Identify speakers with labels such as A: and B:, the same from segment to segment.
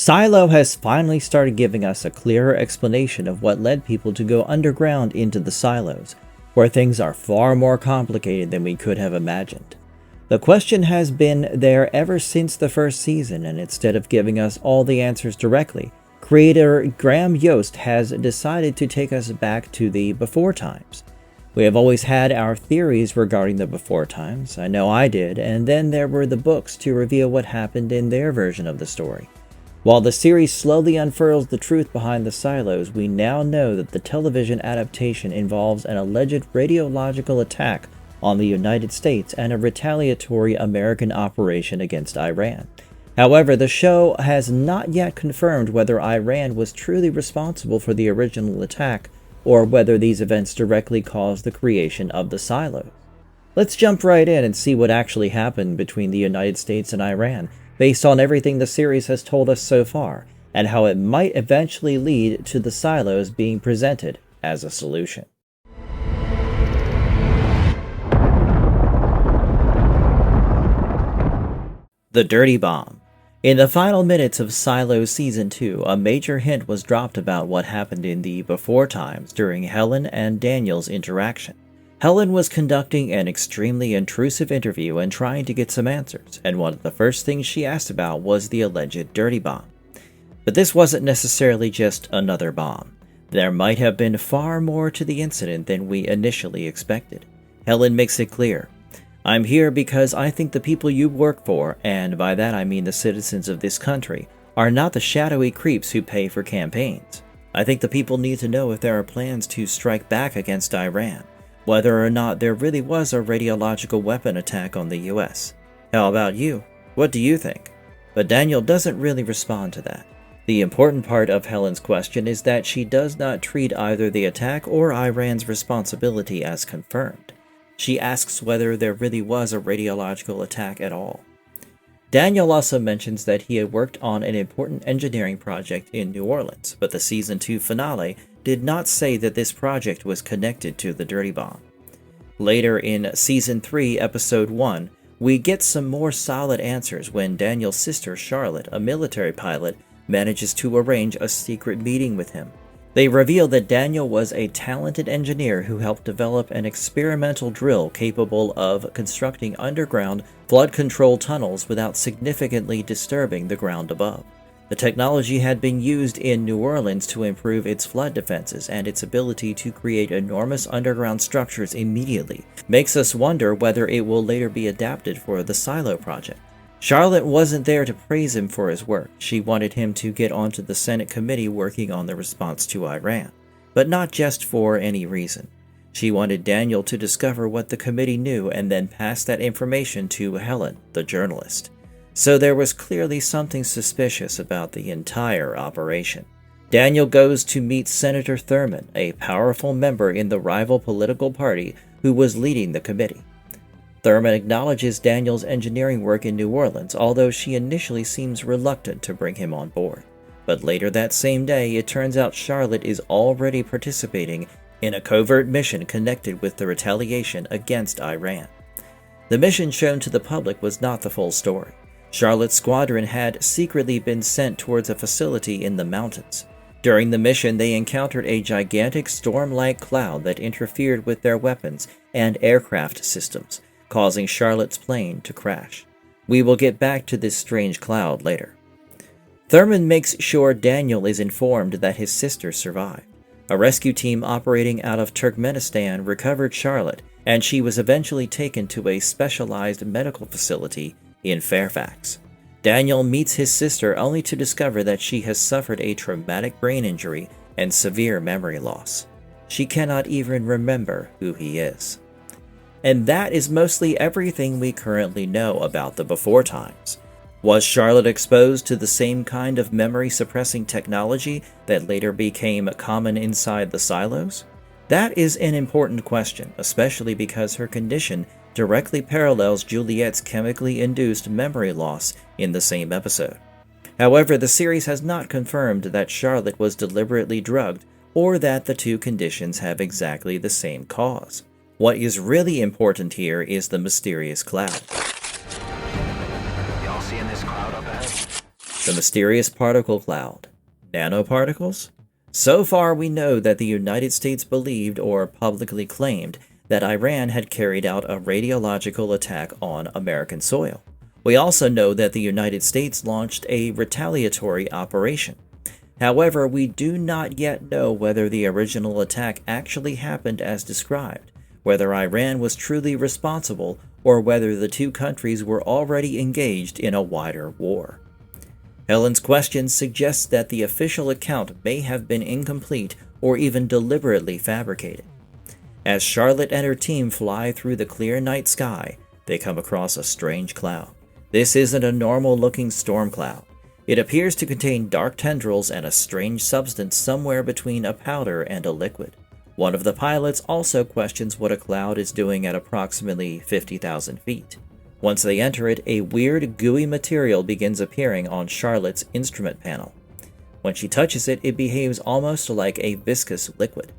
A: Silo has finally started giving us a clearer explanation of what led people to go underground into the silos, where things are far more complicated than we could have imagined. The question has been there ever since the first season, and instead of giving us all the answers directly, creator Graham Yost has decided to take us back to the before times. We have always had our theories regarding the before times, I know I did, and then there were the books to reveal what happened in their version of the story. While the series slowly unfurls the truth behind the silos, we now know that the television adaptation involves an alleged radiological attack on the United States and a retaliatory American operation against Iran. However, the show has not yet confirmed whether Iran was truly responsible for the original attack or whether these events directly caused the creation of the silos. Let's jump right in and see what actually happened between the United States and Iran, based on everything the series has told us so far, and how it might eventually lead to the silos being presented as a solution. The Dirty Bomb. In the final minutes of Silo Season 2, a major hint was dropped about what happened in the before times during Helen and Daniel's interaction. Helen was conducting an extremely intrusive interview and trying to get some answers, and one of the first things she asked about was the alleged dirty bomb. But this wasn't necessarily just another bomb. There might have been far more to the incident than we initially expected. Helen makes it clear, "I'm here because I think the people you work for, and by that I mean the citizens of this country, are not the shadowy creeps who pay for campaigns. I think the people need to know if there are plans to strike back against Iran, whether or not there really was a radiological weapon attack on the US. How about you? What do you think?" But Daniel doesn't really respond to that. The important part of Helen's question is that she does not treat either the attack or Iran's responsibility as confirmed. She asks whether there really was a radiological attack at all. Daniel also mentions that he had worked on an important engineering project in New Orleans, but the Season 2 finale did not say that this project was connected to the Dirty Bomb. Later in Season 3, Episode 1, we get some more solid answers when Daniel's sister Charlotte, a military pilot, manages to arrange a secret meeting with him. They reveal that Daniel was a talented engineer who helped develop an experimental drill capable of constructing underground flood control tunnels without significantly disturbing the ground above. The technology had been used in New Orleans to improve its flood defenses, and its ability to create enormous underground structures immediately makes us wonder whether it will later be adapted for the Silo project. Charlotte wasn't there to praise him for his work. She wanted him to get onto the Senate committee working on the response to Iran, but not just for any reason. She wanted Daniel to discover what the committee knew and then pass that information to Helen, the journalist. So there was clearly something suspicious about the entire operation. Daniel goes to meet Senator Thurman, a powerful member in the rival political party who was leading the committee. Thurman acknowledges Daniel's engineering work in New Orleans, although she initially seems reluctant to bring him on board. But later that same day, it turns out Charlotte is already participating in a covert mission connected with the retaliation against Iran. The mission shown to the public was not the full story. Charlotte's squadron had secretly been sent towards a facility in the mountains. During the mission, they encountered a gigantic storm-like cloud that interfered with their weapons and aircraft systems, causing Charlotte's plane to crash. We will get back to this strange cloud later. Thurman makes sure Daniel is informed that his sister survived. A rescue team operating out of Turkmenistan recovered Charlotte, and she was eventually taken to a specialized medical facility in Fairfax. Daniel meets his sister only to discover that she has suffered a traumatic brain injury and severe memory loss. She cannot even remember who he is. And that is mostly everything we currently know about the before times. Was Charlotte exposed to the same kind of memory-suppressing technology that later became common inside the silos? That is an important question, especially because her condition directly parallels Juliet's chemically induced memory loss in the same episode. However, the series has not confirmed that Charlotte was deliberately drugged or that the two conditions have exactly the same cause. What is really important here is the mysterious cloud.
B: Y'all seeing this cloud up ahead?
A: The mysterious particle cloud. Nanoparticles? So far, we know that the United States believed or publicly claimed that Iran had carried out a radiological attack on American soil. We also know that the United States launched a retaliatory operation. However, we do not yet know whether the original attack actually happened as described, whether Iran was truly responsible, or whether the two countries were already engaged in a wider war. Helen's question suggests that the official account may have been incomplete or even deliberately fabricated. As Charlotte and her team fly through the clear night sky, they come across a strange cloud. This isn't a normal-looking storm cloud. It appears to contain dark tendrils and a strange substance somewhere between a powder and a liquid. One of the pilots also questions what a cloud is doing at approximately 50,000 feet. Once they enter it, a weird, gooey material begins appearing on Charlotte's instrument panel. When she touches it, it behaves almost like a viscous liquid.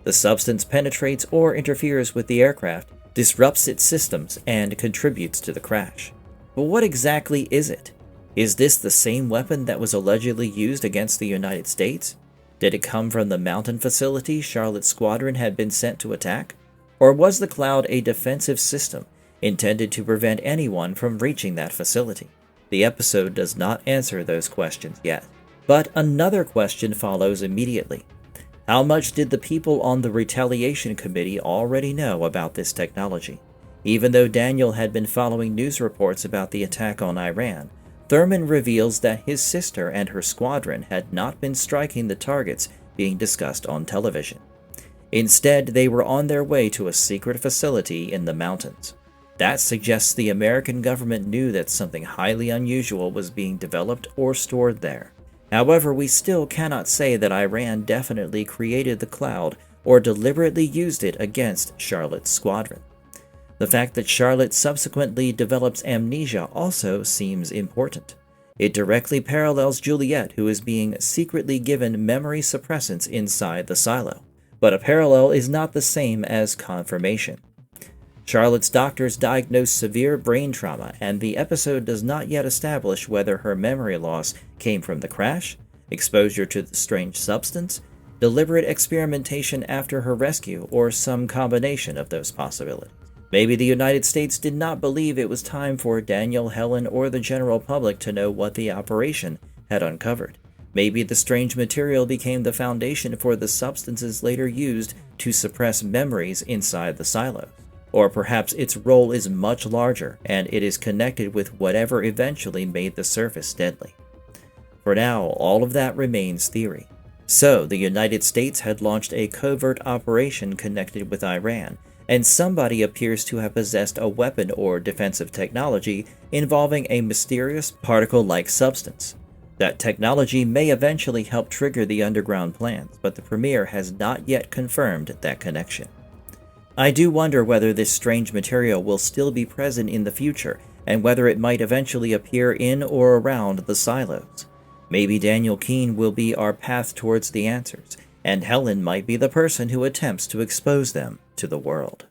A: The substance penetrates or interferes with the aircraft, disrupts its systems, and contributes to the crash. But what exactly is it? Is this the same weapon that was allegedly used against the United States? Did it come from the mountain facility Charlotte's squadron had been sent to attack? Or was the cloud a defensive system intended to prevent anyone from reaching that facility? The episode does not answer those questions yet. But another question follows immediately. How much did the people on the Retaliation Committee already know about this technology? Even though Daniel had been following news reports about the attack on Iran, Thurman reveals that his sister and her squadron had not been striking the targets being discussed on television. Instead, they were on their way to a secret facility in the mountains. That suggests the American government knew that something highly unusual was being developed or stored there. However, we still cannot say that Iran definitely created the cloud or deliberately used it against Charlotte's squadron. The fact that Charlotte subsequently develops amnesia also seems important. It directly parallels Juliet, who is being secretly given memory suppressants inside the silo. But a parallel is not the same as confirmation. Charlotte's doctors diagnose severe brain trauma, and the episode does not yet establish whether her memory loss came from the crash, exposure to the strange substance, deliberate experimentation after her rescue, or some combination of those possibilities. Maybe the United States did not believe it was time for Daniel, Helen, or the general public to know what the operation had uncovered. Maybe the strange material became the foundation for the substances later used to suppress memories inside the silos. Or perhaps its role is much larger, and it is connected with whatever eventually made the surface deadly. For now, all of that remains theory. So, the United States had launched a covert operation connected with Iran, and somebody appears to have possessed a weapon or defensive technology involving a mysterious particle-like substance. That technology may eventually help trigger the underground plans, but the premiere has not yet confirmed that connection. I do wonder whether this strange material will still be present in the future, and whether it might eventually appear in or around the silos. Maybe Daniel Keene will be our path towards the answers, and Helen might be the person who attempts to expose them to the world.